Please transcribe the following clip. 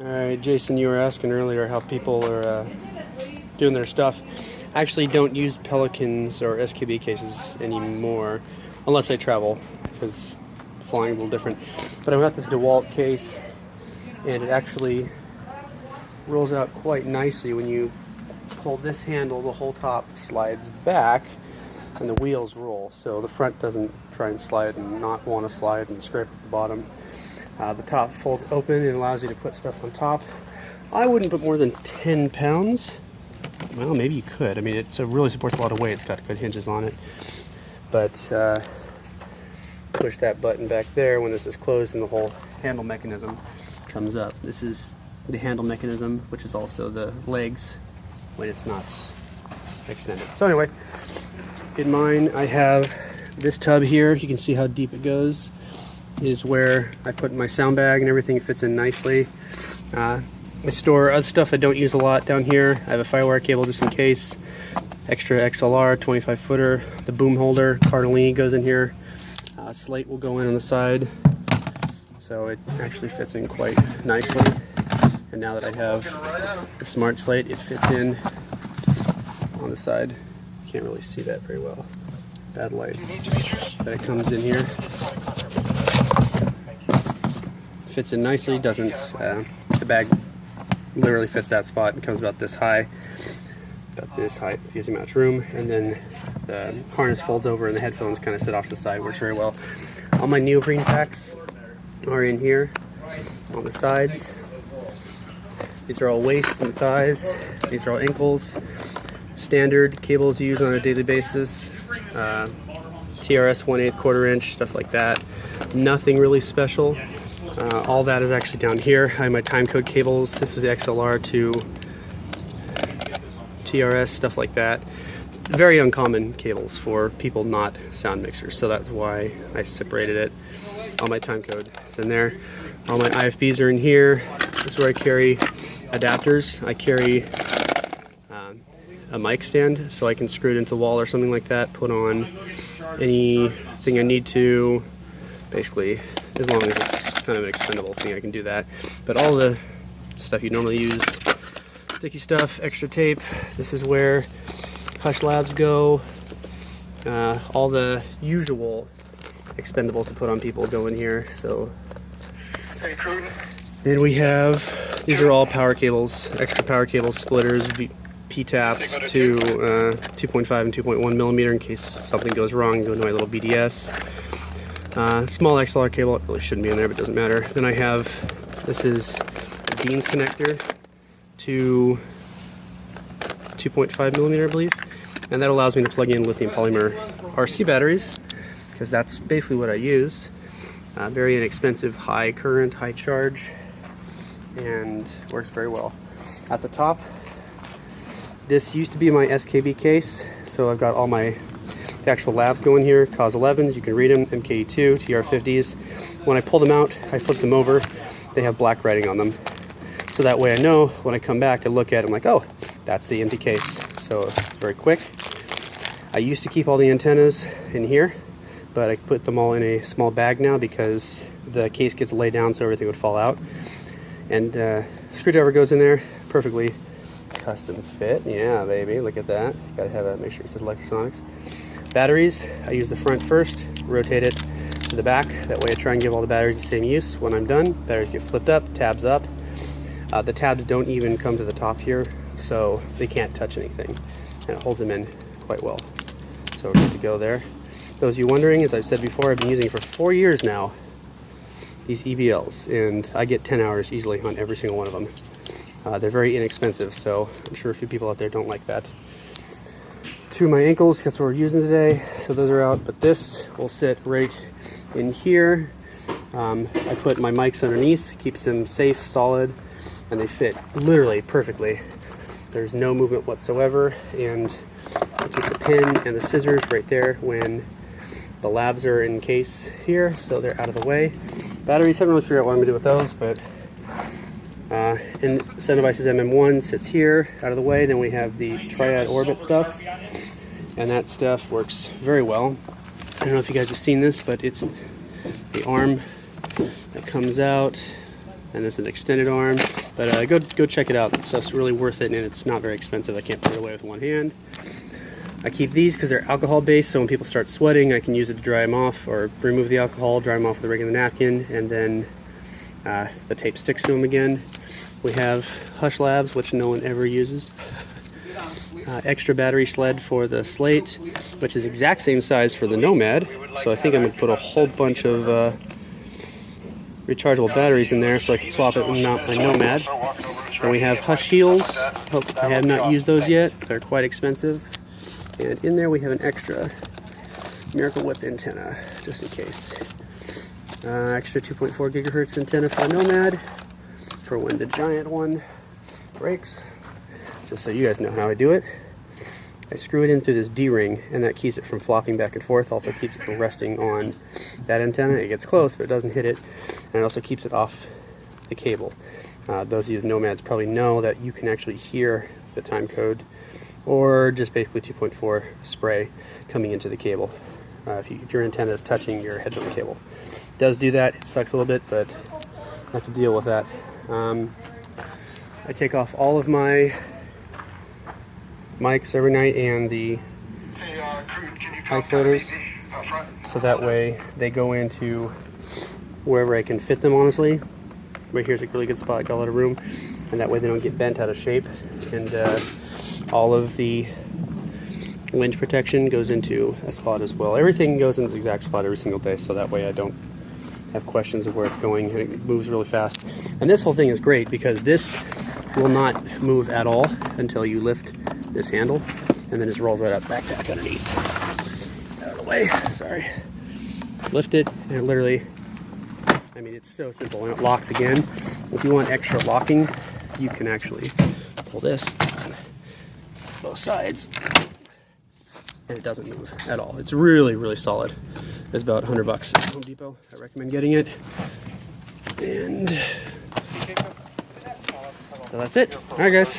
Alright, Jason, you were asking earlier how people are doing their stuff. I actually don't use Pelicans or SKB cases anymore, unless I travel, because flying is a little different. But I've got this DeWalt case, and it actually rolls out quite nicely. When you pull this handle, the whole top slides back, and the wheels roll. So the front doesn't try and slide and not want to slide and scrape at the bottom. The top folds open and allows you to put stuff on top. I wouldn't put more than 10 pounds. Well, maybe you could. I mean, it really supports a lot of weight. It's got good hinges on it. But push that button back there when this is closed and the whole handle mechanism comes up. This is the handle mechanism, which is also the legs when it's not extended. So anyway, in mine I have this tub here. You can see how deep it goes. Is where I put my sound bag and everything fits in nicely. I store other stuff I don't use a lot down here. I have a firewire cable just in case. Extra XLR 25 footer. The boom holder, Cardellini goes in here. Slate will go in on the side. So it actually fits in quite nicely. And now that I have the smart slate, it fits in on the side. You can't really see that very well. Bad light. But it comes in here. Fits in nicely, doesn't, the bag literally fits that spot and comes about this high, gives you much room, and then the harness folds over and the headphones kind of sit off to the side, works very well. All my neoprene packs are in here on the sides. These are all waist and thighs, these are all ankles, standard cables you use on a daily basis, TRS 1/8 1/4 stuff like that, nothing really special. All that is actually down here. I have my timecode cables. This is the XLR to TRS, stuff like that. Very uncommon cables for people not sound mixers, so that's why I separated it. All my timecode is in there. All my IFBs are in here. This is where I carry adapters. I carry a mic stand, so I can screw it into the wall or something like that, put on anything I need to, basically, as long as it's kind of an expendable thing, I can do that. But all the stuff you normally use, sticky stuff, extra tape, this is where Hush Labs go. All the usual expendables to put on people go in here. So then we have, these are all power cables, extra power cables, splitters, P-taps to 2.5 and 2.1 millimeter in case something goes wrong, go into my little BDS. Small XLR cable, it really shouldn't be in there, but it doesn't matter. Then I have, this is a Dean's connector to 2.5 millimeter, I believe, and that allows me to plug in lithium polymer RC batteries, because that's basically what I use. Very inexpensive, high current, high charge, and works very well. At the top, this used to be my SKB case, so I've got all my actual labs go in here, COS 11s, you can read them, MKE2, TR50s. When I pull them out, I flip them over, they have black writing on them. So that way I know when I come back and look at it, I'm like, oh, that's the empty case. So it's very quick. I used to keep all the antennas in here, but I put them all in a small bag now because the case gets laid down so everything would fall out. And screwdriver goes in there, perfectly custom fit. Yeah, baby, look at that. Gotta have that, make sure it says Electrosonics. Batteries, I use the front first, rotate it to the back. That way I try and give all the batteries the same use. When I'm done, batteries get flipped up, tabs up. The tabs don't even come to the top here, so they can't touch anything. And it holds them in quite well. So we're good to go there. Those of you wondering, as I've said before, I've been using for 4 years now, these EBLs, and I get 10 hours easily on every single one of them. They're very inexpensive, so I'm sure a few people out there don't like that. Two of my ankles, that's what we're using today, so those are out, but this will sit right in here. I put my mics underneath, keeps them safe, solid, and they fit literally perfectly. There's no movement whatsoever, and I keep the pin and the scissors right there when the labs are in case here, so they're out of the way. Batteries, haven't really figured out what I'm gonna do with those, but and Sound Devices MM1 sits here, out of the way. Then we have the Triad Orbit stuff, and that stuff works very well. I don't know if you guys have seen this, but it's the arm that comes out and this is an extended arm. But go check it out. That stuff's really worth it, and it's not very expensive. I can't put it away with one hand. I keep these because they're alcohol based, so when people start sweating, I can use it to dry them off, or remove the alcohol, dry them off with a regular napkin, and then the tape sticks to them again. We have Hush Labs, which no one ever uses. Extra battery sled for the Slate, which is exact same size for the Nomad. So I think I'm going to put a whole bunch of rechargeable batteries in there so I can swap it and mount my Nomad. Then we have Hush Heels. I have not used those yet. They're quite expensive. And in there we have an extra Miracle Whip antenna, just in case. Extra 2.4 gigahertz antenna for the Nomad, for when the giant one breaks. Just so you guys know how I do it. I screw it in through this D-ring, and that keeps it from flopping back and forth. Also keeps it from resting on that antenna. It gets close, but it doesn't hit it. And it also keeps it off the cable. Those of you with Nomads probably know that you can actually hear the time code, or just basically 2.4 spray coming into the cable if your antenna is touching your headphone cable. It does do that. It sucks a little bit, but I have to deal with that. I take off all of my mics every night and the isolators, so that way they go into wherever I can fit them, honestly. Right here's a really good spot, got a lot of room, and that way they don't get bent out of shape. And all of the wind protection goes into a spot as well. Everything goes in the exact spot every single day, so that way I don't have questions of where it's going, and it moves really fast. And this whole thing is great because this will not move at all until you lift this handle, and then it just rolls right up, backpack underneath. Out of the way, sorry. Lift it, and it literally, I mean, it's so simple, and it locks again. If you want extra locking, you can actually pull this on both sides, and it doesn't move at all. It's really, really solid. It's about $100 at Home Depot. I recommend getting it. And so that's it. All right, guys.